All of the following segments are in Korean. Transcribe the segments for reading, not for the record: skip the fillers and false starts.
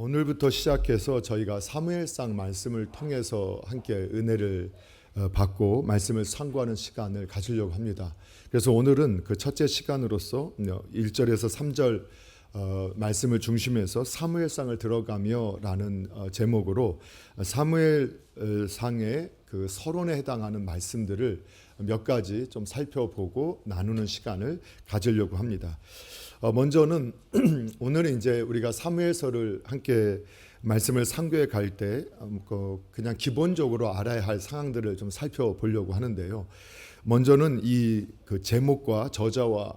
오늘부터 시작해서 저희가 사무엘상 말씀을 통해서 함께 은혜를 받고 말씀을 상고하는 시간을 가지려고 합니다. 그래서 오늘은 그 첫째 시간으로서 1절에서 3절 말씀을 중심해서 사무엘상을 들어가며라는 제목으로 사무엘상의 그 서론에 해당하는 말씀들을 몇 가지 좀 살펴보고 나누는 시간을 가지려고 합니다. 먼저는 오늘은 이제 우리가 사무엘서를 함께 말씀을 상고해 갈 때 그냥 기본적으로 알아야 할 상황들을 좀 살펴보려고 하는데요. 먼저는 이 그 제목과 저자와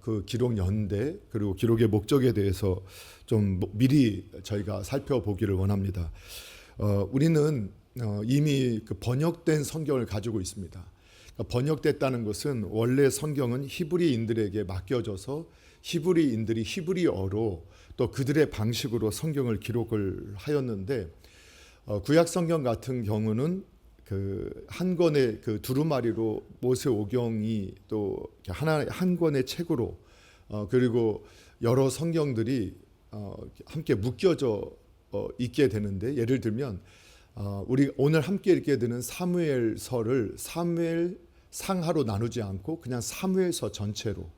그 기록 연대 그리고 기록의 목적에 대해서 좀 미리 저희가 살펴보기를 원합니다. 우리는 이미 그 번역된 성경을 가지고 있습니다. 번역됐다는 것은 원래 성경은 히브리인들에게 맡겨져서 히브리인들이 히브리어로 또 그들의 방식으로 성경을 기록을 하였는데 구약 성경 같은 경우는 그 한 권의 그 두루마리로 모세오경이 또 한 권의 책으로 그리고 여러 성경들이 함께 묶여져 있게 되는데, 예를 들면 우리 오늘 함께 읽게 되는 사무엘서를 사무엘 상하로 나누지 않고 그냥 사무엘서 전체로,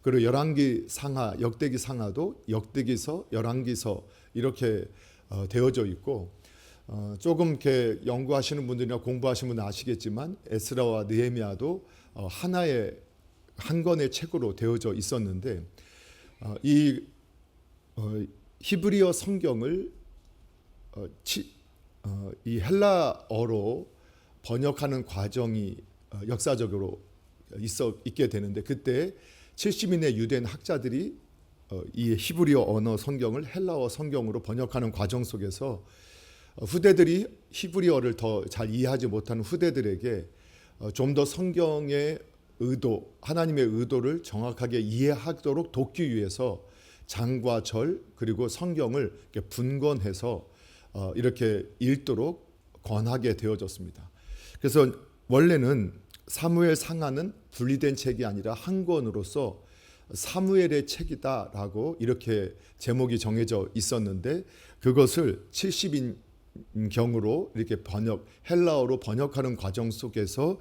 그리고 열왕기 상하, 역대기 상하도 역대기서, 열왕기서 이렇게 되어져 있고, 조금 이렇게 연구하시는 분들이나 공부하시는 분은 아시겠지만 에스라와 느헤미야도 하나의 한 권의 책으로 되어져 있었는데, 이 히브리어 성경을 이 헬라어로 번역하는 과정이 역사적으로 있게 되는데, 그때 70인의 유대인 학자들이 이 히브리어 언어 성경을 헬라어 성경으로 번역하는 과정 속에서 후대들이 히브리어를 더 잘 이해하지 못하는 후대들에게 좀 더 성경의 의도, 하나님의 의도를 정확하게 이해하도록 돕기 위해서 장과 절 그리고 성경을 분권해서 이렇게 읽도록 권하게 되어졌습니다. 그래서 원래는 사무엘 상하는 분리된 책이 아니라 한 권으로서 사무엘의 책이다라고 이렇게 제목이 정해져 있었는데, 그것을 70인경으로 이렇게 헬라어로 번역하는 과정 속에서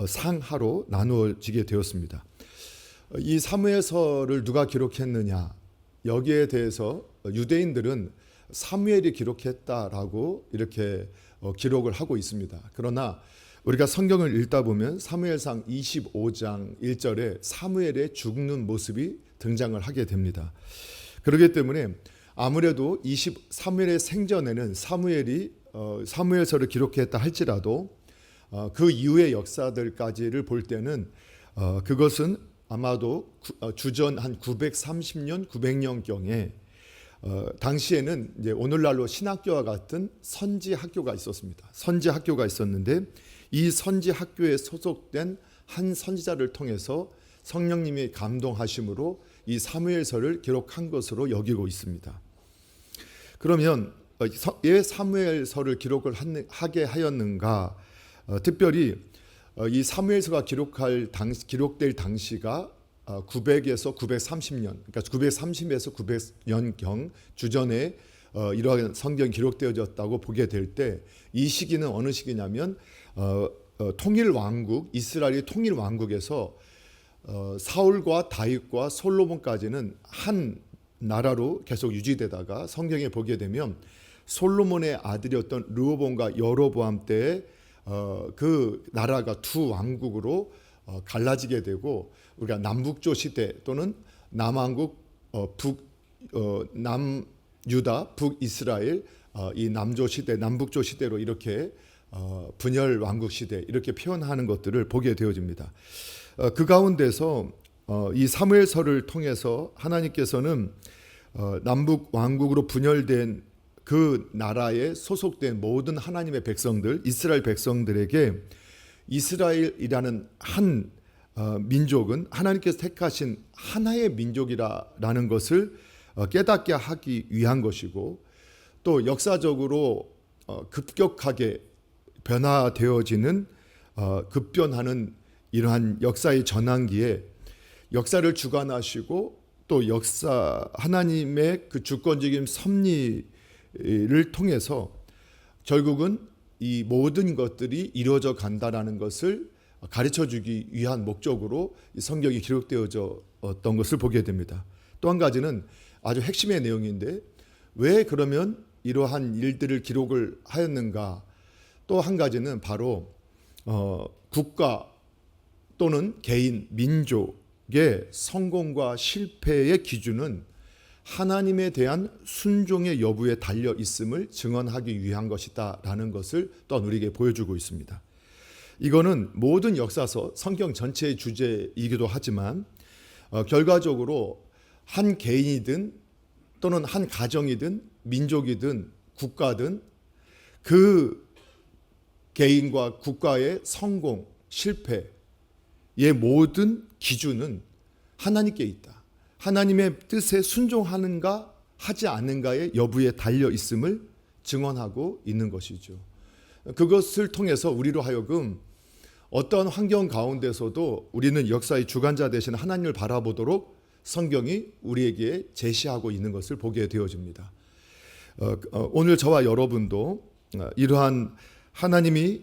상하로 나누어지게 되었습니다. 이 사무엘서를 누가 기록했느냐, 여기에 대해서 유대인들은 사무엘이 기록했다라고 이렇게 기록을 하고 있습니다. 그러나 우리가 성경을 읽다 보면 사무엘상 25장 1절에 사무엘의 죽는 모습이 등장을 하게 됩니다. 그렇기 때문에 아무래도 사무엘의 생전에는 사무엘이 사무엘서를 기록했다 할지라도 그 이후의 역사들까지를 볼 때는 그것은 아마도 주전 한 930년, 900년경에 당시에는 이제 오늘날로 신학교와 같은 선지 학교가 있었습니다. 선지 학교가 있었는데 이 선지 학교에 소속된 한 선지자를 통해서 성령님이 감동하심으로 이 사무엘서를 기록한 것으로 여기고 있습니다. 그러면 왜 사무엘서를 기록을 하게 하였는가? 특별히 이 사무엘서가 기록될 당시가 900에서 930년, 그러니까 930에서 900년경 주전에 이러한 성경이 기록되어졌다고 보게 될 때, 이 시기는 어느 시기냐면 통일왕국, 이스라엘이 통일왕국에서 사울과 다윗과 솔로몬까지는 한 나라로 계속 유지되다가 성경에 보게 되면 솔로몬의 아들이었던 르호보암과 여로보암 때에 그 나라가 두 왕국으로 갈라지게 되고, 우리가 남북조 시대 또는 남왕국, 남유다, 북이스라엘, 이 남조 시대, 남북조 시대로 이렇게 분열 왕국 시대 이렇게 표현하는 것들을 보게 되어집니다. 그 가운데서 이 사무엘서를 통해서 하나님께서는 남북 왕국으로 분열된 그 나라에 소속된 모든 하나님의 백성들, 이스라엘 백성들에게 이스라엘이라는 한 민족은 하나님께서 택하신 하나의 민족이라는 것을 깨닫게 하기 위한 것이고, 또 역사적으로 급격하게 변화되어지는 급변하는 이러한 역사의 전환기에 역사를 주관하시고 또 하나님의 그 주권적인 섭리를 통해서 결국은 이 모든 것들이 이루어져 간다라는 것을 가르쳐 주기 위한 목적으로 이 성경이 기록되어졌던 것을 보게 됩니다. 또 한 가지는 아주 핵심의 내용인데 왜 그러면 이러한 일들을 기록을 하였는가? 또 한 가지는 바로 국가 또는 개인, 민족의 성공과 실패의 기준은 하나님에 대한 순종의 여부에 달려 있음을 증언하기 위한 것이다라는 것을 또한 우리에게 보여주고 있습니다. 이거는 모든 역사서 성경 전체의 주제이기도 하지만 결과적으로 한 개인이든 또는 한 가정이든 민족이든 국가든 그 개인과 국가의 성공, 실패의 모든 기준은 하나님께 있다. 하나님의 뜻에 순종하는가 하지 않는가의 여부에 달려 있음을 증언하고 있는 것이죠. 그것을 통해서 우리로 하여금 어떤 환경 가운데서도 우리는 역사의 주관자 되신 하나님을 바라보도록 성경이 우리에게 제시하고 있는 것을 보게 되어집니다. 오늘 저와 여러분도 이러한 하나님이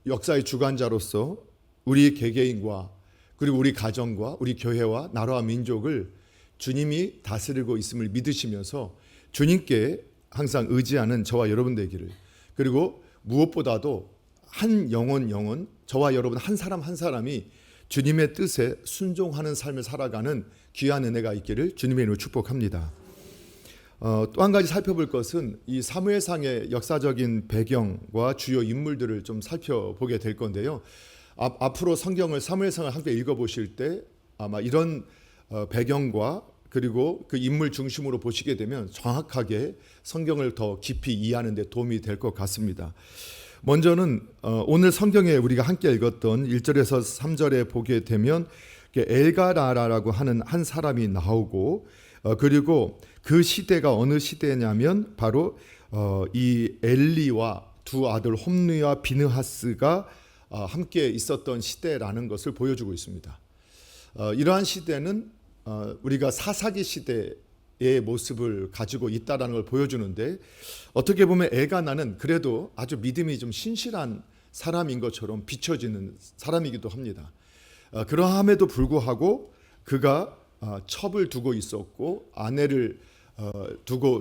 역사의 주관자로서 우리 개개인과 그리고 우리 가정과 우리 교회와 나라와 민족을 주님이 다스리고 있음을 믿으시면서 주님께 항상 의지하는 저와 여러분 되기를, 그리고 무엇보다도 한 영혼 저와 여러분 한 사람 한 사람이 주님의 뜻에 순종하는 삶을 살아가는 귀한 은혜가 있기를 주님의 이름으로 축복합니다. 또 한 가지 살펴볼 것은 이 사무엘상의 역사적인 배경과 주요 인물들을 좀 살펴보게 될 건데요. 앞으로 성경을 사무엘상을 함께 읽어보실 때 아마 이런 배경과 그리고 그 인물 중심으로 보시게 되면 정확하게 성경을 더 깊이 이해하는 데 도움이 될 것 같습니다. 먼저는 오늘 성경에 우리가 함께 읽었던 1절에서 3절에 보게 되면 엘가라라고 하는 한 사람이 나오고, 그리고 그 시대가 어느 시대냐면 바로 이 엘리와 두 아들 홈리와 비느하스가 함께 있었던 시대라는 것을 보여주고 있습니다. 이러한 시대는 우리가 사사기 시대의 모습을 가지고 있다는 걸 보여주는데, 어떻게 보면 엘가나는 그래도 아주 믿음이 좀 신실한 사람인 것처럼 비춰지는 사람이기도 합니다. 그러함에도 불구하고 그가 첩을 두고 있었고 아내를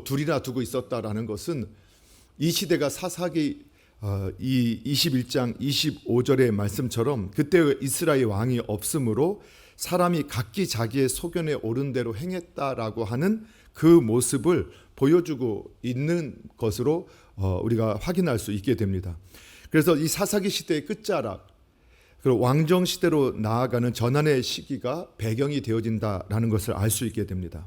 둘이나 두고 있었다라는 것은 이 시대가 사사기 이 21장 25절의 말씀처럼 그때 이스라엘 왕이 없으므로 사람이 각기 자기의 소견에 옳은 대로 행했다라고 하는 그 모습을 보여주고 있는 것으로 우리가 확인할 수 있게 됩니다. 그래서 이 사사기 시대의 끝자락, 그리고 왕정 시대로 나아가는 전환의 시기가 배경이 되어진다라는 것을 알 수 있게 됩니다.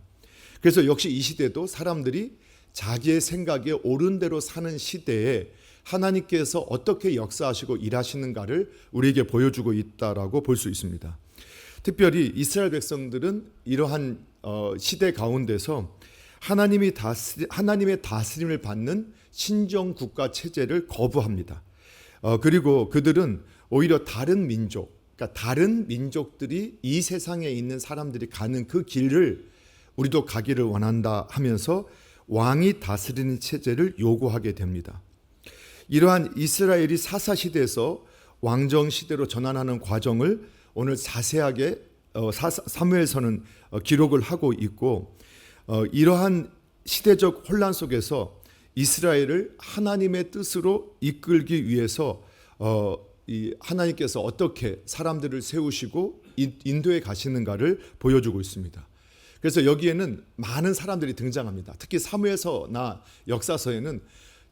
그래서 역시 이 시대도 사람들이 자기의 생각에 옳은 대로 사는 시대에 하나님께서 어떻게 역사하시고 일하시는가를 우리에게 보여주고 있다라고 볼 수 있습니다. 특별히 이스라엘 백성들은 이러한 시대 가운데서 하나님의 다스림을 받는 신정 국가 체제를 거부합니다. 그리고 그들은 오히려 다른 민족, 그러니까 다른 민족들이 이 세상에 있는 사람들이 가는 그 길을 우리도 가기를 원한다 하면서 왕이 다스리는 체제를 요구하게 됩니다. 이러한 이스라엘이 사사 시대에서 왕정 시대로 전환하는 과정을 오늘 자세하게 사무엘서는 기록을 하고 있고, 이러한 시대적 혼란 속에서 이스라엘을 하나님의 뜻으로 이끌기 위해서 하나님께서 어떻게 사람들을 세우시고 인도해 가시는가를 보여주고 있습니다. 그래서 여기에는 많은 사람들이 등장합니다. 특히 사무엘서나 역사서에는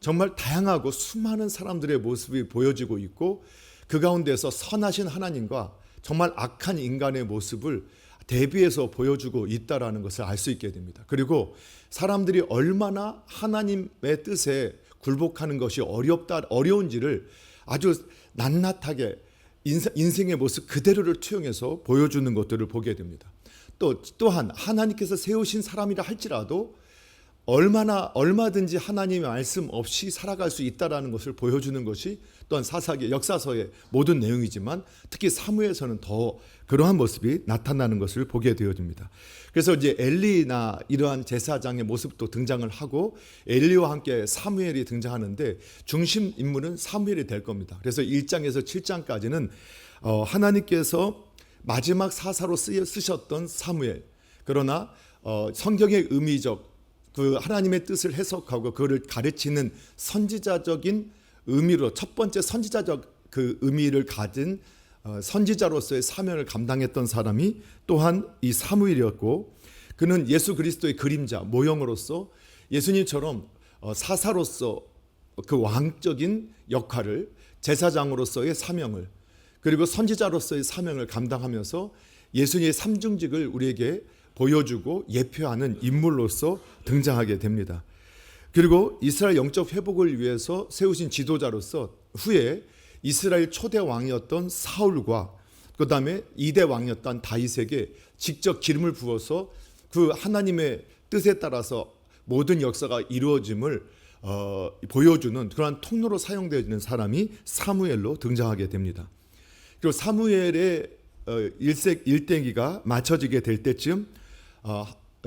정말 다양하고 수많은 사람들의 모습이 보여지고 있고, 그 가운데서 선하신 하나님과 정말 악한 인간의 모습을 대비해서 보여주고 있다라는 것을 알 수 있게 됩니다. 그리고 사람들이 얼마나 하나님의 뜻에 굴복하는 것이 어려운지를 아주 낱낱하게 인생의 모습 그대로를 투영해서 보여주는 것들을 보게 됩니다. 또한 하나님께서 세우신 사람이라 할지라도 얼마든지 하나님의 말씀 없이 살아갈 수 있다라는 것을 보여주는 것이 또한 사사기 역사서의 모든 내용이지만 특히 사무엘서는 더 그러한 모습이 나타나는 것을 보게 되어집니다. 그래서 이제 엘리나 이러한 제사장의 모습도 등장을 하고 엘리와 함께 사무엘이 등장하는데 중심 인물은 사무엘이 될 겁니다. 그래서 1장에서 7장까지는 하나님께서 마지막 사사로 쓰셨던 사무엘, 그러나 성경의 의미적 그 하나님의 뜻을 해석하고 그거를 가르치는 선지자적인 의미로 첫 번째 선지자적 그 의미를 가진 선지자로서의 사명을 감당했던 사람이 또한 이 사무엘이었고, 그는 예수 그리스도의 그림자 모형으로서 예수님처럼 사사로서 그 왕적인 역할을, 제사장으로서의 사명을, 그리고 선지자로서의 사명을 감당하면서 예수님의 삼중직을 우리에게 보여주고 예표하는 인물로서 등장하게 됩니다. 그리고 이스라엘 영적 회복을 위해서 세우신 지도자로서 후에 이스라엘 초대 왕이었던 사울과 그 다음에 2대 왕이었던 다윗에게 직접 기름을 부어서 그 하나님의 뜻에 따라서 모든 역사가 이루어짐을 보여주는 그러한 통로로 사용되어지는 사람이 사무엘로 등장하게 됩니다. 그리고 사무엘의 일대기가 맞춰지게 될 때쯤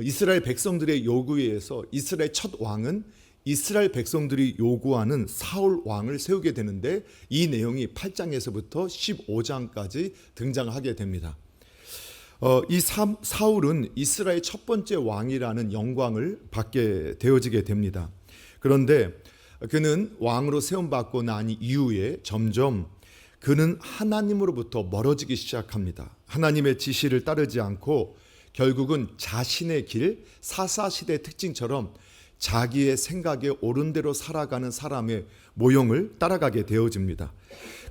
이스라엘 백성들의 요구에 의해서 이스라엘 첫 왕은 이스라엘 백성들이 요구하는 사울 왕을 세우게 되는데 이 내용이 8장에서부터 15장까지 등장하게 됩니다. 이 사울은 이스라엘 첫 번째 왕이라는 영광을 받게 되어지게 됩니다. 그런데 그는 왕으로 세움받고 난 이후에 점점 그는 하나님으로부터 멀어지기 시작합니다. 하나님의 지시를 따르지 않고 결국은 자신의 길, 사사시대의 특징처럼 자기의 생각에 옳은 대로 살아가는 사람의 모형을 따라가게 되어집니다.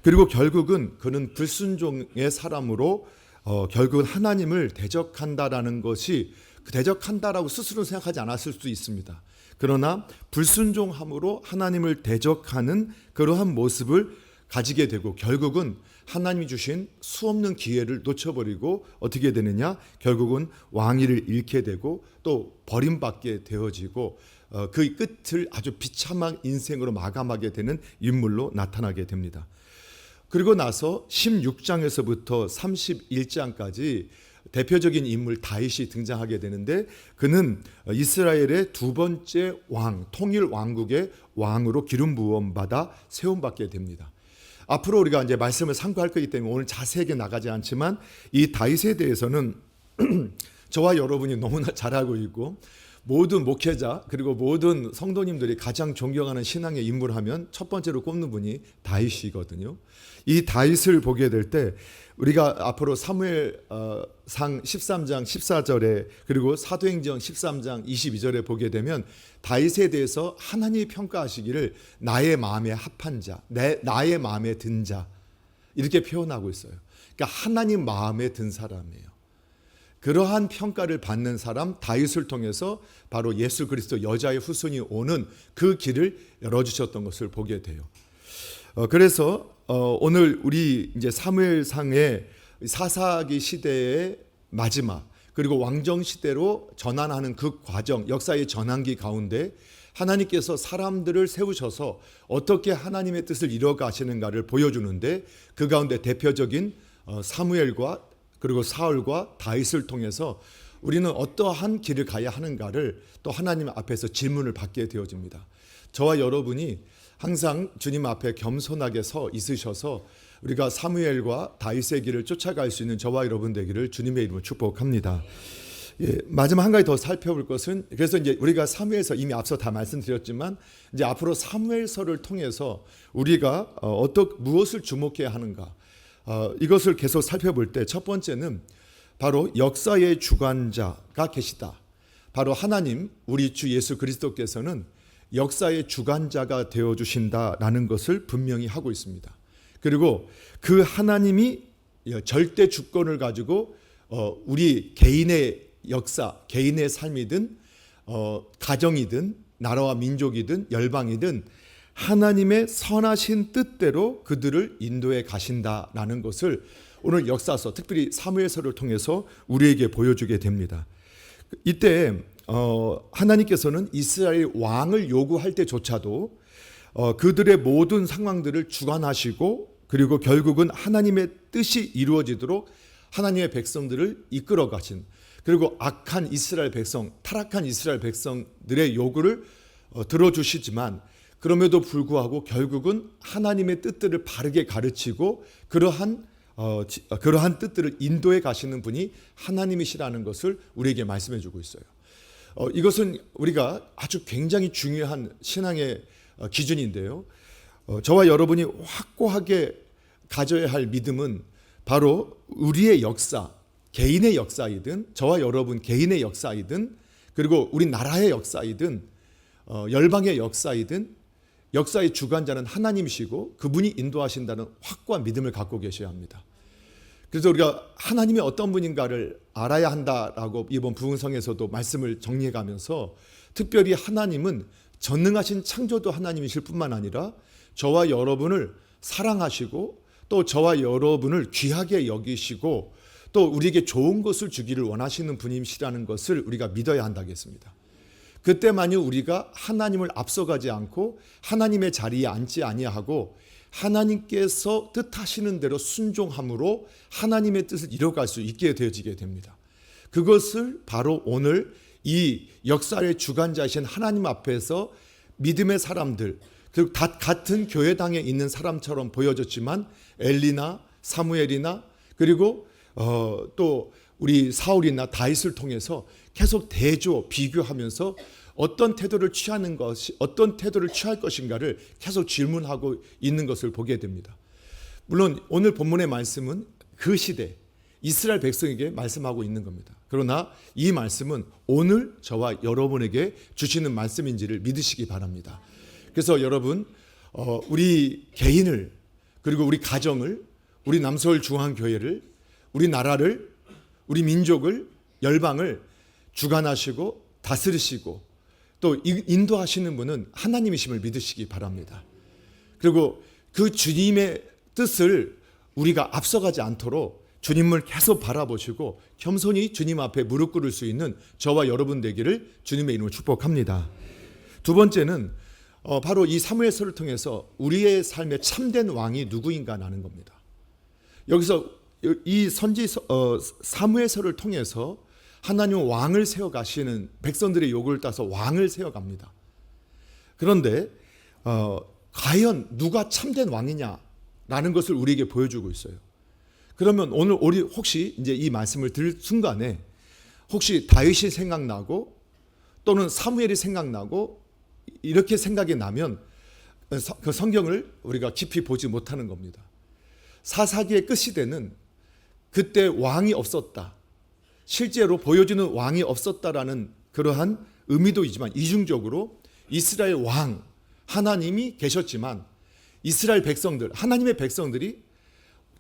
그리고 결국은 그는 불순종의 사람으로 결국은 하나님을 대적한다라는 것이 대적한다라고 스스로 생각하지 않았을 수 있습니다. 그러나 불순종함으로 하나님을 대적하는 그러한 모습을 가지게 되고 결국은 하나님이 주신 수없는 기회를 놓쳐버리고 어떻게 되느냐, 결국은 왕위를 잃게 되고 또 버림받게 되어지고 그 끝을 아주 비참한 인생으로 마감하게 되는 인물로 나타나게 됩니다. 그리고 나서 16장에서부터 31장까지 대표적인 인물 다윗이 등장하게 되는데 그는 이스라엘의 두 번째 왕, 통일 왕국의 왕으로 기름 부음 받아 세움받게 됩니다. 앞으로 우리가 이제 말씀을 상고할 거기 때문에 오늘 자세하게 나가지 않지만 이 다윗에 대해서는 저와 여러분이 너무나 잘 알고 있고 모든 목회자 그리고 모든 성도님들이 가장 존경하는 신앙의 인물 하면 첫 번째로 꼽는 분이 다윗이거든요. 이 다윗을 보게 될 때 우리가 앞으로 사무엘상 13장 14절에 그리고 사도행전 13장 22절에 보게 되면 다윗에 대해서 하나님이 평가하시기를 나의 마음에 합한 자, 나의 마음에 든 자 이렇게 표현하고 있어요. 그러니까 하나님 마음에 든 사람이에요. 그러한 평가를 받는 사람 다윗을 통해서 바로 예수 그리스도 여자의 후손이 오는 그 길을 열어주셨던 것을 보게 돼요. 그래서 오늘 우리 이제 사무엘상의 사사기 시대의 마지막 그리고 왕정 시대로 전환하는 그 과정, 역사의 전환기 가운데 하나님께서 사람들을 세우셔서 어떻게 하나님의 뜻을 이루어 가시는가를 보여주는데 그 가운데 대표적인 사무엘과 그리고 사울과 다윗을 통해서 우리는 어떠한 길을 가야 하는가를 또 하나님 앞에서 질문을 받게 되어집니다. 저와 여러분이 항상 주님 앞에 겸손하게 서 있으셔서 우리가 사무엘과 다윗의 길을 쫓아갈 수 있는 저와 여러분 되기를 주님의 이름으로 축복합니다. 예, 마지막 한 가지 더 살펴볼 것은 그래서 이제 우리가 사무엘서 이미 앞서 다 말씀드렸지만 이제 앞으로 사무엘서를 통해서 우리가 무엇을 주목해야 하는가 이것을 계속 살펴볼 때 첫 번째는 바로 역사의 주관자가 계시다. 바로 하나님 우리 주 예수 그리스도께서는 역사의 주관자가 되어주신다라는 것을 분명히 하고 있습니다. 그리고 그 하나님이 절대 주권을 가지고 우리 개인의 역사, 개인의 삶이든 가정이든 나라와 민족이든 열방이든 하나님의 선하신 뜻대로 그들을 인도해 가신다라는 것을 오늘 역사서 특별히 사무엘서를 통해서 우리에게 보여주게 됩니다. 이때 하나님께서는 이스라엘 왕을 요구할 때조차도 그들의 모든 상황들을 주관하시고 그리고 결국은 하나님의 뜻이 이루어지도록 하나님의 백성들을 이끌어 가신, 그리고 악한 이스라엘 백성, 타락한 이스라엘 백성들의 요구를 들어주시지만 그럼에도 불구하고 결국은 하나님의 뜻들을 바르게 가르치고 그러한 뜻들을 인도해 가시는 분이 하나님이시라는 것을 우리에게 말씀해 주고 있어요. 이것은 우리가 아주 굉장히 중요한 신앙의 기준인데요. 저와 여러분이 확고하게 가져야 할 믿음은 바로 우리의 역사, 개인의 역사이든 저와 여러분 개인의 역사이든 그리고 우리 나라의 역사이든 열방의 역사이든 역사의 주관자는 하나님이시고 그분이 인도하신다는 확고한 믿음을 갖고 계셔야 합니다. 그래서 우리가 하나님이 어떤 분인가를 알아야 한다라고 이번 부흥성에서도 말씀을 정리해 가면서 특별히 하나님은 전능하신 창조도 하나님이실 뿐만 아니라 저와 여러분을 사랑하시고 또 저와 여러분을 귀하게 여기시고 또 우리에게 좋은 것을 주기를 원하시는 분이시라는 것을 우리가 믿어야 한다겠습니다. 그때만이 우리가 하나님을 앞서가지 않고 하나님의 자리에 앉지 아니하고 하나님께서 뜻하시는 대로 순종함으로 하나님의 뜻을 이뤄갈 수 있게 되어지게 됩니다. 그것을 바로 오늘 이 역사의 주관자이신 하나님 앞에서 믿음의 사람들, 그리고 같은 교회당에 있는 사람처럼 보여졌지만 엘리나 사무엘이나 그리고 또 우리 사울이나 다윗을 통해서 계속 대조 비교하면서 어떤 태도를 취하는 것이 어떤 태도를 취할 것인가를 계속 질문하고 있는 것을 보게 됩니다. 물론 오늘 본문의 말씀은 그 시대 이스라엘 백성에게 말씀하고 있는 겁니다. 그러나 이 말씀은 오늘 저와 여러분에게 주시는 말씀인지를 믿으시기 바랍니다. 그래서 여러분 우리 개인을 그리고 우리 가정을 우리 남서울 중앙교회를 우리 나라를 우리 민족을 열방을 주관하시고 다스리시고 또 인도하시는 분은 하나님이심을 믿으시기 바랍니다. 그리고 그 주님의 뜻을 우리가 앞서가지 않도록 주님을 계속 바라보시고 겸손히 주님 앞에 무릎 꿇을 수 있는 저와 여러분 되기를 주님의 이름으로 축복합니다. 두 번째는 바로 이 사무엘서를 통해서 우리의 삶의 참된 왕이 누구인가 하는 겁니다. 여기서 이 선지 사무엘서를 통해서 하나님은 왕을 세워가시는 백성들의 요구를 따서 왕을 세워갑니다. 그런데 과연 누가 참된 왕이냐라는 것을 우리에게 보여주고 있어요. 그러면 오늘 우리 혹시 이제 이 말씀을 들을 순간에 혹시 다윗이 생각나고 또는 사무엘이 생각나고 이렇게 생각이 나면 그 성경을 우리가 깊이 보지 못하는 겁니다. 사사기의 끝시대는 그때 왕이 없었다. 실제로 보여주는 왕이 없었다라는 그러한 의미도 있지만 이중적으로 이스라엘 왕 하나님이 계셨지만 이스라엘 백성들 하나님의 백성들이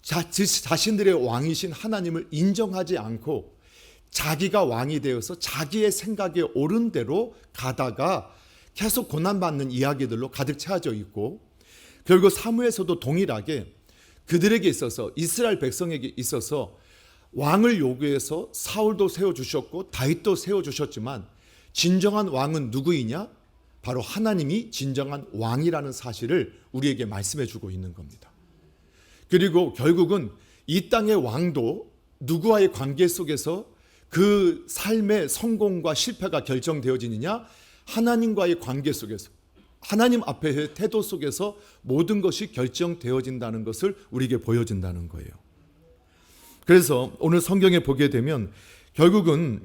자신들의 왕이신 하나님을 인정하지 않고 자기가 왕이 되어서 자기의 생각에 옳은 대로 가다가 계속 고난받는 이야기들로 가득 채워져 있고 결국 사무엘서도 동일하게 그들에게 있어서 이스라엘 백성에게 있어서 왕을 요구해서 사울도 세워주셨고 다윗도 세워주셨지만 진정한 왕은 누구이냐? 바로 하나님이 진정한 왕이라는 사실을 우리에게 말씀해 주고 있는 겁니다. 그리고 결국은 이 땅의 왕도 누구와의 관계 속에서 그 삶의 성공과 실패가 결정되어지느냐? 하나님과의 관계 속에서 하나님 앞에의 태도 속에서 모든 것이 결정되어진다는 것을 우리에게 보여준다는 거예요. 그래서 오늘 성경에 보게 되면 결국은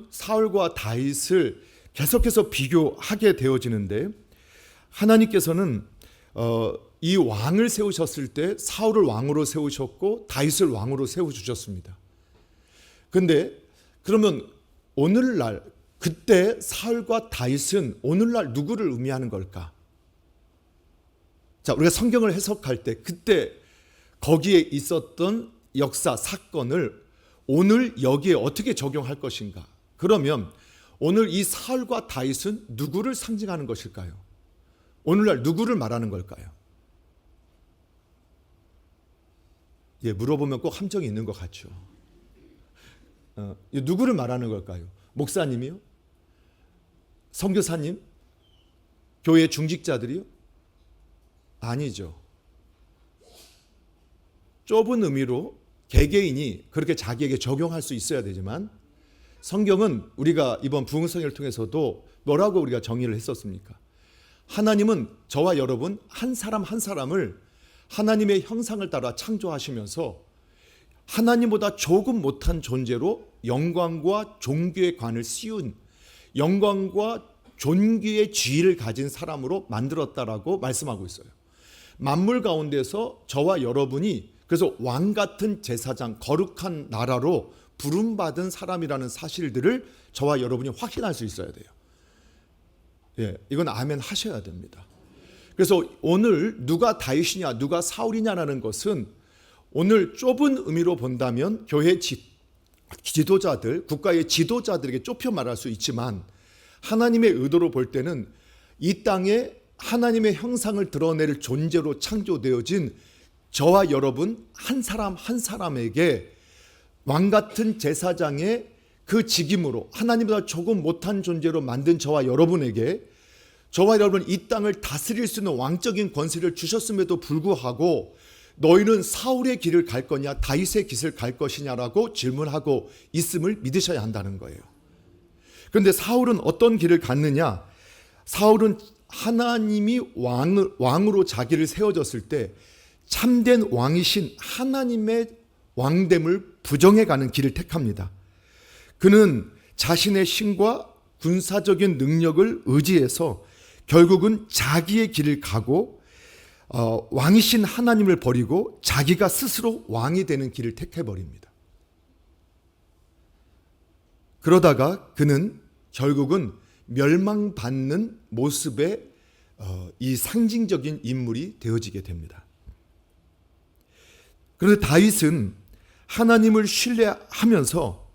사울과 다윗을 계속해서 비교하게 되어지는데 하나님께서는 이 왕을 세우셨을 때 사울을 왕으로 세우셨고 다윗을 왕으로 세워주셨습니다. 그런데 그러면 오늘날 그때 사울과 다윗은 오늘날 누구를 의미하는 걸까? 자, 우리가 성경을 해석할 때 그때 거기에 있었던 역사, 사건을 오늘 여기에 어떻게 적용할 것인가? 그러면 오늘 이 사울과 다윗은 누구를 상징하는 것일까요? 오늘날 누구를 말하는 걸까요? 물어보면 꼭 함정이 있는 것 같죠. 누구를 말하는 걸까요? 목사님이요? 선교사님? 교회 중직자들이요? 아니죠. 좁은 의미로 개개인이 그렇게 자기에게 적용할 수 있어야 되지만 성경은 우리가 이번 부흥성회를 통해서도 뭐라고 우리가 정의를 했었습니까? 하나님은 저와 여러분 한 사람 한 사람을 하나님의 형상을 따라 창조하시면서 하나님보다 조금 못한 존재로 영광과 존귀의 관을 씌운 영광과 존귀의 지위를 가진 사람으로 만들었다라고 말씀하고 있어요. 만물 가운데서 저와 여러분이 그래서 왕 같은 제사장, 거룩한 나라로 부름받은 사람이라는 사실들을 저와 여러분이 확신할 수 있어야 돼요. 예, 이건 아멘 하셔야 됩니다. 그래서 오늘 누가 다윗이냐, 누가 사울이냐라는 것은 오늘 좁은 의미로 본다면 교회 지도자들, 국가의 지도자들에게 좁혀 말할 수 있지만 하나님의 의도로 볼 때는 이 땅에 하나님의 형상을 드러낼 존재로 창조되어진 저와 여러분 한 사람 한 사람에게 왕 같은 제사장의 그 직임으로 하나님보다 조금 못한 존재로 만든 저와 여러분에게 저와 여러분 이 땅을 다스릴 수 있는 왕적인 권세를 주셨음에도 불구하고 너희는 사울의 길을 갈 거냐 다윗의 길을 갈 것이냐라고 질문하고 있음을 믿으셔야 한다는 거예요. 그런데 사울은 어떤 길을 갔느냐? 사울은 하나님이 왕으로 자기를 세워졌을 때 참된 왕이신 하나님의 왕됨을 부정해가는 길을 택합니다. 그는 자신의 힘과 군사적인 능력을 의지해서 결국은 자기의 길을 가고 왕이신 하나님을 버리고 자기가 스스로 왕이 되는 길을 택해버립니다. 그러다가 그는 결국은 멸망받는 모습의 이 상징적인 인물이 되어지게 됩니다. 그런데 다윗은 하나님을 신뢰하면서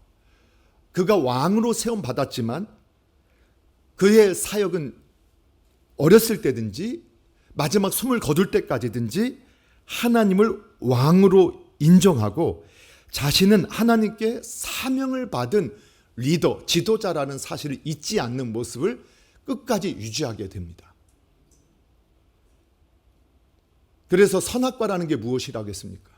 그가 왕으로 세움받았지만 그의 사역은 어렸을 때든지 마지막 숨을 거둘 때까지든지 하나님을 왕으로 인정하고 자신은 하나님께 사명을 받은 리더, 지도자라는 사실을 잊지 않는 모습을 끝까지 유지하게 됩니다. 그래서 선악과라는 게 무엇이라고 했습니까?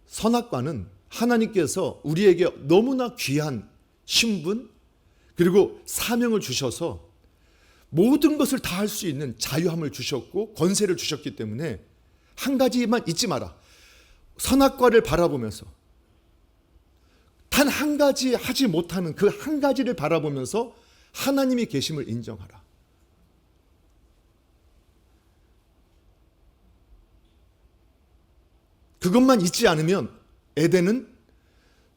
선악과는 하나님께서 우리에게 너무나 귀한 신분 그리고 사명을 주셔서 모든 것을 다 할 수 있는 자유함을 주셨고 권세를 주셨기 때문에 한 가지만 잊지 마라. 선악과를 바라보면서 단 한 가지 하지 못하는 그 한 가지를 바라보면서 하나님이 계심을 인정하라. 그것만 잊지 않으면 에덴은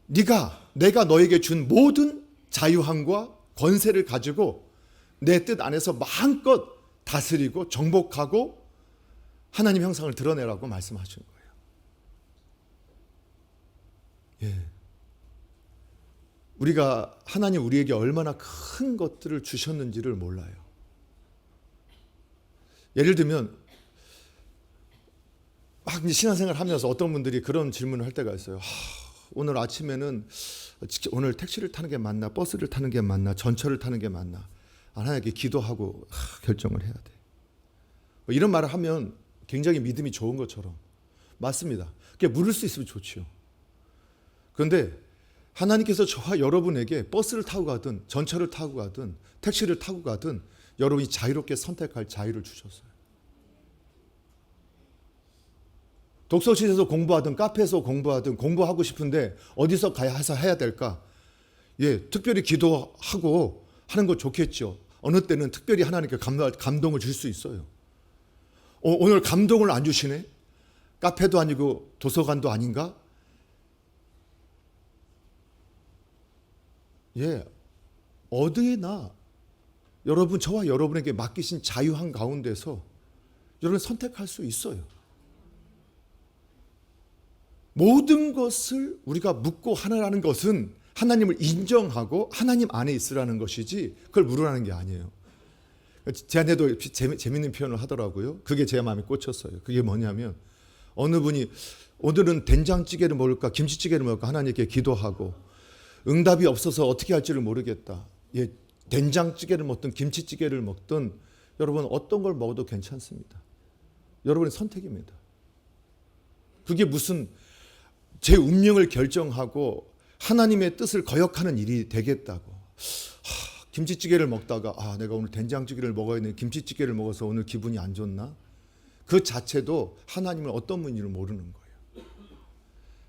내가 너에게 준 모든 자유함과 권세를 가지고 내 뜻 안에서 마음껏 다스리고 정복하고 하나님 형상을 드러내라고 말씀하신 거예요. 예. 우리가 하나님 우리에게 얼마나 큰 것들을 주셨는지를 몰라요. 예를 들면 막 신앙생활 하면서 어떤 분들이 그런 질문을 할 때가 있어요. 오늘 아침에는 오늘 택시를 타는 게 맞나, 버스를 타는 게 맞나, 전철을 타는 게 맞나, 하나님께 기도하고 결정을 해야 돼. 이런 말을 하면 굉장히 믿음이 좋은 것처럼 맞습니다. 그게 물을 수 있으면 좋지요. 그런데 하나님께서 저와 여러분에게 버스를 타고 가든 전철을 타고 가든 택시를 타고 가든 여러분이 자유롭게 선택할 자유를 주셨어요. 독서실에서 공부하든 카페에서 공부하든 공부하고 싶은데 어디서 가야 해서 해야 될까? 예, 특별히 기도하고 하는 거 좋겠죠. 어느 때는 특별히 하나님께 감동을 줄 수 있어요. 오늘 감동을 안 주시네? 카페도 아니고 도서관도 아닌가? 예, 어디나 여러분 저와 여러분에게 맡기신 자유한 가운데서 여러분 선택할 수 있어요. 모든 것을 우리가 묻고 하라는 것은 하나님을 인정하고 하나님 안에 있으라는 것이지 그걸 물으라는 게 아니에요. 제한테도 재밌는 표현을 하더라고요. 그게 제 마음에 꽂혔어요. 그게 뭐냐면 어느 분이 오늘은 된장찌개를 먹을까 김치찌개를 먹을까 하나님께 기도하고 응답이 없어서 어떻게 할지를 모르겠다. 예, 된장찌개를 먹든 김치찌개를 먹든 여러분 어떤 걸 먹어도 괜찮습니다. 여러분의 선택입니다. 그게 무슨 제 운명을 결정하고 하나님의 뜻을 거역하는 일이 되겠다고. 김치찌개를 먹다가 내가 오늘 된장찌개를 먹어야 되는데 김치찌개를 먹어서 오늘 기분이 안 좋나? 그 자체도 하나님은 어떤 분인지를 모르는 거예요.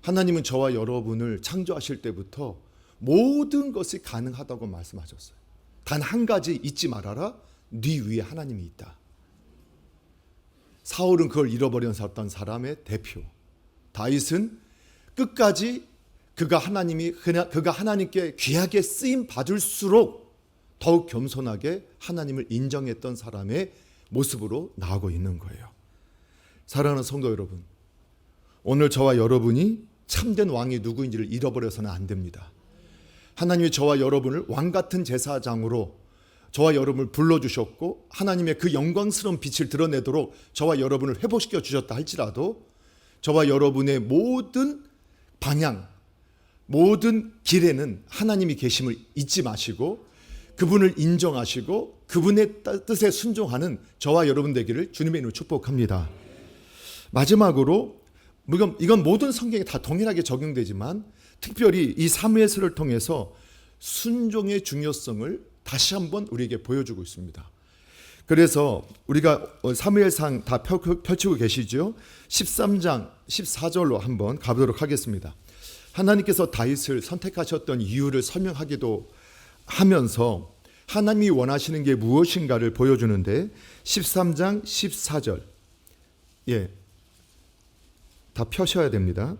하나님은 저와 여러분을 창조하실 때부터 모든 것이 가능하다고 말씀하셨어요. 단 한 가지 잊지 말아라. 네 위에 하나님이 있다. 사울은 그걸 잃어버렸던 사람의 대표. 다윗은 끝까지 그가 하나님께 귀하게 쓰임 받을수록 더욱 겸손하게 하나님을 인정했던 사람의 모습으로 나오고 있는 거예요. 사랑하는 성도 여러분, 오늘 저와 여러분이 참된 왕이 누구인지를 잃어버려서는 안 됩니다. 하나님이 저와 여러분을 왕 같은 제사장으로 저와 여러분을 불러주셨고 하나님의 그 영광스러운 빛을 드러내도록 저와 여러분을 회복시켜 주셨다 할지라도 저와 여러분의 모든 방향, 모든 길에는 하나님이 계심을 잊지 마시고 그분을 인정하시고 그분의 뜻에 순종하는 저와 여러분 되기를 주님의 이름으로 축복합니다. 마지막으로 이건 모든 성경에 다 동일하게 적용되지만 특별히 이 사무엘서를 통해서 순종의 중요성을 다시 한번 우리에게 보여주고 있습니다. 그래서 우리가 사무엘상 다 펼치고 계시죠? 13장 14절로 한번 가보도록 하겠습니다. 하나님께서 다윗을 선택하셨던 이유를 설명하기도 하면서 하나님이 원하시는 게 무엇인가를 보여주는데 13장 14절 다 펴셔야 됩니다.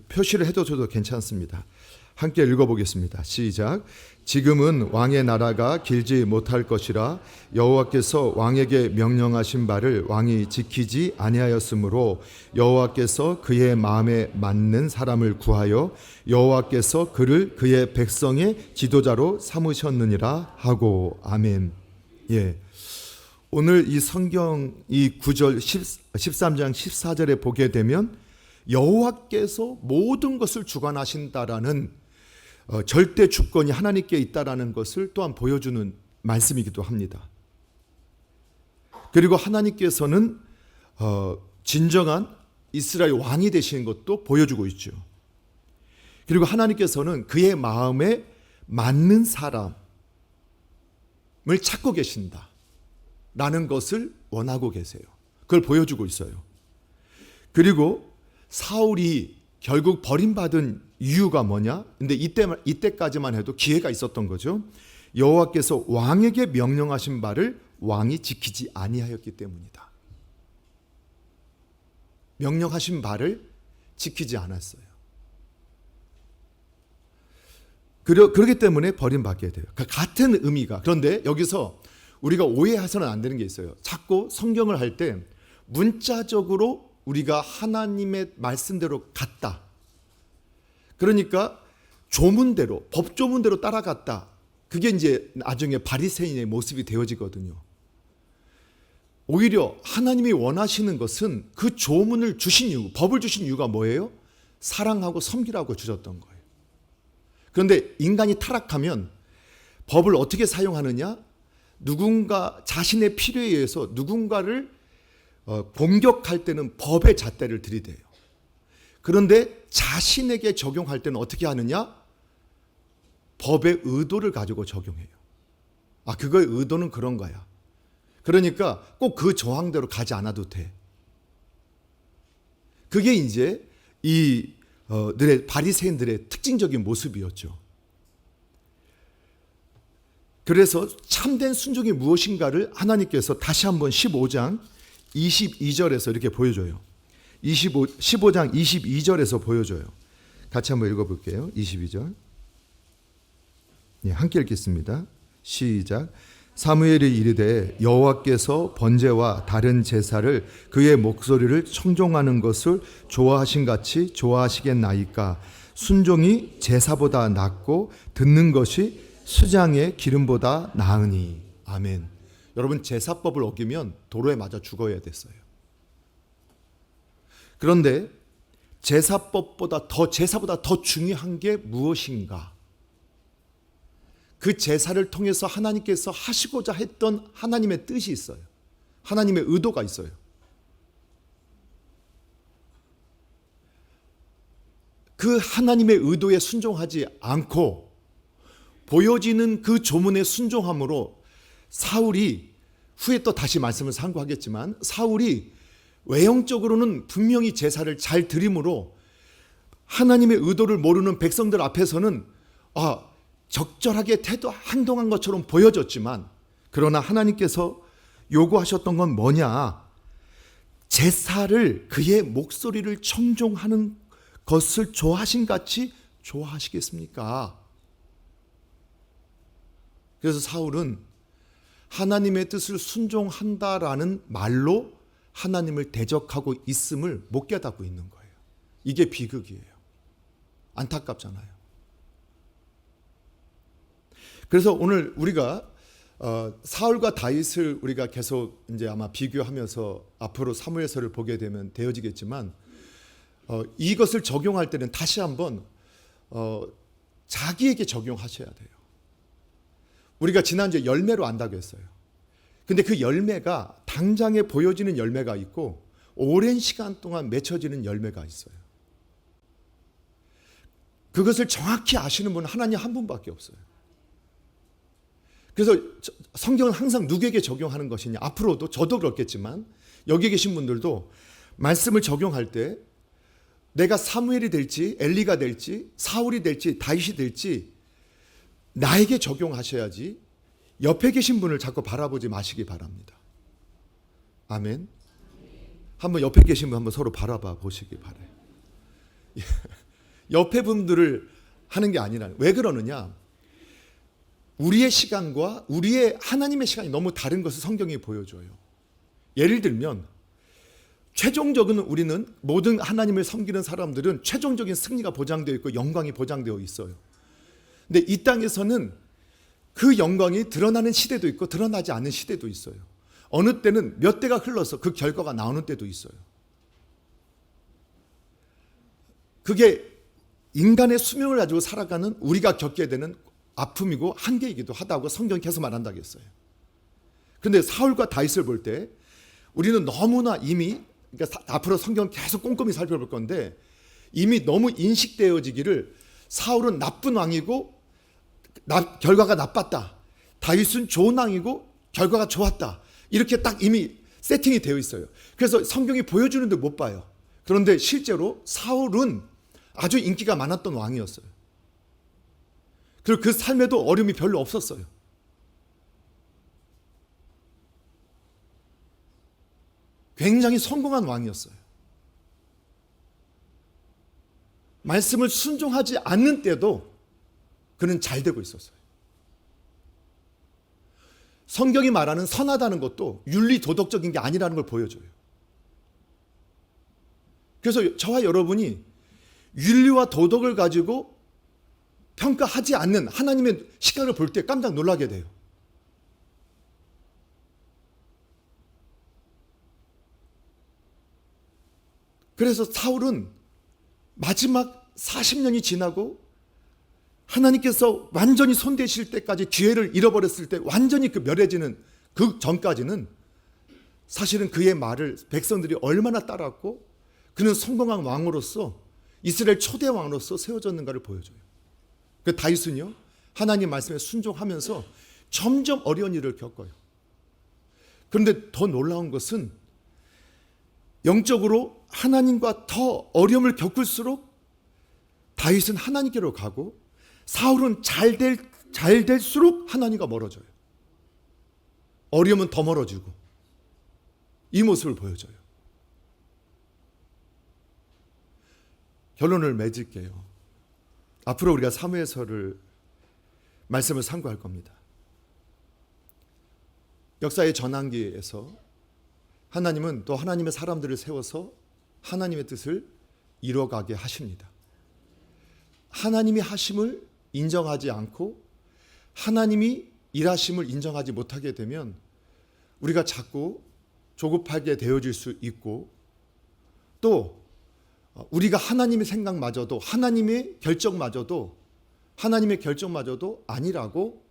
표시를 해둬도 괜찮습니다. 함께 읽어보겠습니다. 시작. 지금은 왕의 나라가 길지 못할 것이라 여호와께서 왕에게 명령하신 바를 왕이 지키지 아니하였으므로 여호와께서 그의 마음에 맞는 사람을 구하여 여호와께서 그를 그의 백성의 지도자로 삼으셨느니라 하고. 아멘. 오늘 이 성경 이 9절 13장 14절에 보게 되면 여호와께서 모든 것을 주관하신다라는 절대 주권이 하나님께 있다라는 것을 또한 보여주는 말씀이기도 합니다. 그리고 하나님께서는 진정한 이스라엘 왕이 되시는 것도 보여주고 있죠. 그리고 하나님께서는 그의 마음에 맞는 사람을 찾고 계신다라는 것을 원하고 계세요. 그걸 보여주고 있어요. 그리고 사울이 결국 버림받은 이유가 뭐냐? 근데 이때까지만 해도 기회가 있었던 거죠. 여호와께서 왕에게 명령하신 바를 왕이 지키지 아니하였기 때문이다. 명령하신 바를 지키지 않았어요. 그렇기 때문에 버림받게 돼요. 같은 의미가. 그런데 여기서 우리가 오해해서는 안 되는 게 있어요. 자꾸 성경을 할 때 문자적으로 우리가 하나님의 말씀대로 갔다. 그러니까 조문대로, 법조문대로 따라갔다. 그게 이제 나중에 바리새인의 모습이 되어지거든요. 오히려 하나님이 원하시는 것은 그 조문을 주신 이유, 법을 주신 이유가 뭐예요? 사랑하고 섬기라고 주셨던 거예요. 그런데 인간이 타락하면 법을 어떻게 사용하느냐? 누군가 자신의 필요에 의해서 누군가를 공격할 때는 법의 잣대를 들이대요. 그런데 자신에게 적용할 때는 어떻게 하느냐? 법의 의도를 가지고 적용해요. 그거의 의도는 그런 거야. 그러니까 꼭 그 조항대로 가지 않아도 돼. 그게 이제 이 바리새인들의 특징적인 모습이었죠. 그래서 참된 순종이 무엇인가를 하나님께서 다시 한번 15장 22절에서 이렇게 보여줘요. 15장 22절에서 보여줘요. 같이 한번 읽어볼게요. 22절. 함께 읽겠습니다. 시작. 사무엘이 이르되 여호와께서 번제와 다른 제사를 그의 목소리를 청종하는 것을 좋아하신 같이 좋아하시겠나이까. 순종이 제사보다 낫고 듣는 것이 수장의 기름보다 나으니. 아멘. 여러분, 제사법을 어기면 도로에 맞아 죽어야 됐어요. 그런데 제사보다 더 중요한 게 무엇인가? 그 제사를 통해서 하나님께서 하시고자 했던 하나님의 뜻이 있어요. 하나님의 의도가 있어요. 그 하나님의 의도에 순종하지 않고 보여지는 그 조문에 순종함으로 사울이, 후에 또 다시 말씀을 상고하겠지만, 사울이 외형적으로는 분명히 제사를 잘 드림으로 하나님의 의도를 모르는 백성들 앞에서는 적절하게 행동한 것처럼 보여졌지만, 그러나 하나님께서 요구하셨던 건 뭐냐? 제사를, 그의 목소리를 청종하는 것을 좋아하신 같이 좋아하시겠습니까? 그래서 사울은 하나님의 뜻을 순종한다라는 말로 하나님을 대적하고 있음을 못 깨닫고 있는 거예요. 이게 비극이에요. 안타깝잖아요. 그래서 오늘 우리가 사울과 다윗을 우리가 계속 이제 아마 비교하면서 앞으로 사무엘서를 보게 되면 되어지겠지만, 이것을 적용할 때는 다시 한번 자기에게 적용하셔야 돼요. 우리가 지난주에 열매로 안다고 했어요. 근데 그 열매가 당장에 보여지는 열매가 있고 오랜 시간 동안 맺혀지는 열매가 있어요. 그것을 정확히 아시는 분은 하나님 한 분밖에 없어요. 그래서 성경은 항상 누구에게 적용하는 것이냐, 앞으로도 저도 그렇겠지만 여기 계신 분들도 말씀을 적용할 때 내가 사무엘이 될지 엘리가 될지 사울이 될지 다윗이 될지 나에게 적용하셔야지 옆에 계신 분을 자꾸 바라보지 마시기 바랍니다. 아멘. 한번 옆에 계신 분 한번 서로 바라봐 보시기 바라요. 옆에 분들을 하는 게 아니라, 왜 그러느냐? 우리의 시간과 우리의 하나님의 시간이 너무 다른 것을 성경이 보여줘요. 예를 들면 최종적인, 우리는 모든 하나님을 섬기는 사람들은 최종적인 승리가 보장되어 있고 영광이 보장되어 있어요. 근데 이 땅에서는 그 영광이 드러나는 시대도 있고 드러나지 않는 시대도 있어요. 어느 때는 몇 대가 흘러서 그 결과가 나오는 때도 있어요. 그게 인간의 수명을 가지고 살아가는 우리가 겪게 되는 아픔이고 한계이기도 하다고 성경이 계속 말한다고 했어요. 그런데 사울과 다윗을 볼 때 우리는 너무나 이미, 그러니까 앞으로 성경 계속 꼼꼼히 살펴볼 건데, 이미 너무 인식되어지기를 사울은 나쁜 왕이고 결과가 나빴다, 다윗은 좋은 왕이고 결과가 좋았다, 이렇게 딱 이미 세팅이 되어 있어요. 그래서 성경이 보여주는데 못 봐요. 그런데 실제로 사울은 아주 인기가 많았던 왕이었어요. 그리고 그 삶에도 어려움이 별로 없었어요. 굉장히 성공한 왕이었어요. 말씀을 순종하지 않는 때도 그는 잘 되고 있었어요. 성경이 말하는 선하다는 것도 윤리 도덕적인 게 아니라는 걸 보여줘요. 그래서 저와 여러분이 윤리와 도덕을 가지고 평가하지 않는 하나님의 시각을 볼 때 깜짝 놀라게 돼요. 그래서 사울은 마지막 40년이 지나고 하나님께서 완전히 손대실 때까지 기회를 잃어버렸을 때 완전히 멸해지는 그 전까지는 사실은 그의 말을 백성들이 얼마나 따랐고 그는 성공한 왕으로서 이스라엘 초대 왕으로서 세워졌는가를 보여줘요. 그 다윗은요, 하나님 말씀에 순종하면서 점점 어려운 일을 겪어요. 그런데 더 놀라운 것은 영적으로 하나님과 더 어려움을 겪을수록 다윗은 하나님께로 가고 사울은 잘 될수록 하나님과 멀어져요. 어려움은 더 멀어지고 이 모습을 보여줘요. 결론을 맺을게요. 앞으로 우리가 사무엘서를 말씀을 상고할 겁니다. 역사의 전환기에서 하나님은 또 하나님의 사람들을 세워서 하나님의 뜻을 이뤄가게 하십니다. 하나님이 하심을 인정하지 않고 하나님이 일하심을 인정하지 못하게 되면 우리가 자꾸 조급하게 되어질 수 있고, 또 우리가 하나님의 생각마저도 하나님의 결정마저도 아니라고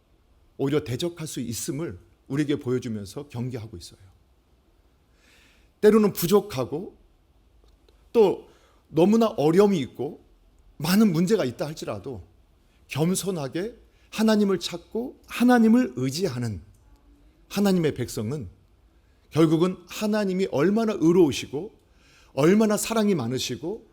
오히려 대적할 수 있음을 우리에게 보여주면서 경계하고 있어요. 때로는 부족하고 또 너무나 어려움이 있고 많은 문제가 있다 할지라도 겸손하게 하나님을 찾고 하나님을 의지하는 하나님의 백성은 결국은 하나님이 얼마나 의로우시고 얼마나 사랑이 많으시고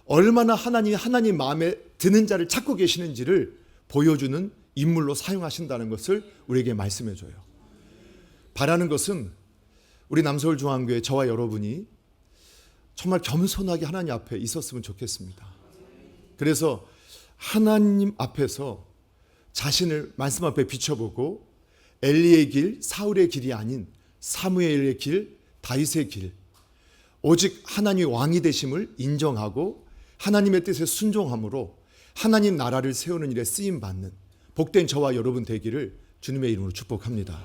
얼마나 하나님 마음에 드는 자를 찾고 계시는지를 보여주는 인물로 사용하신다는 것을 우리에게 말씀해 줘요. 바라는 것은 우리 남서울중앙교회 저와 여러분이 정말 겸손하게 하나님 앞에 있었으면 좋겠습니다. 그래서 하나님 앞에서 자신을 말씀 앞에 비춰보고 엘리의 길, 사울의 길이 아닌 사무엘의 길, 다윗의 길, 오직 하나님이 왕이 되심을 인정하고 하나님의 뜻에 순종함으로 하나님 나라를 세우는 일에 쓰임받는 복된 저와 여러분 되기를 주님의 이름으로 축복합니다.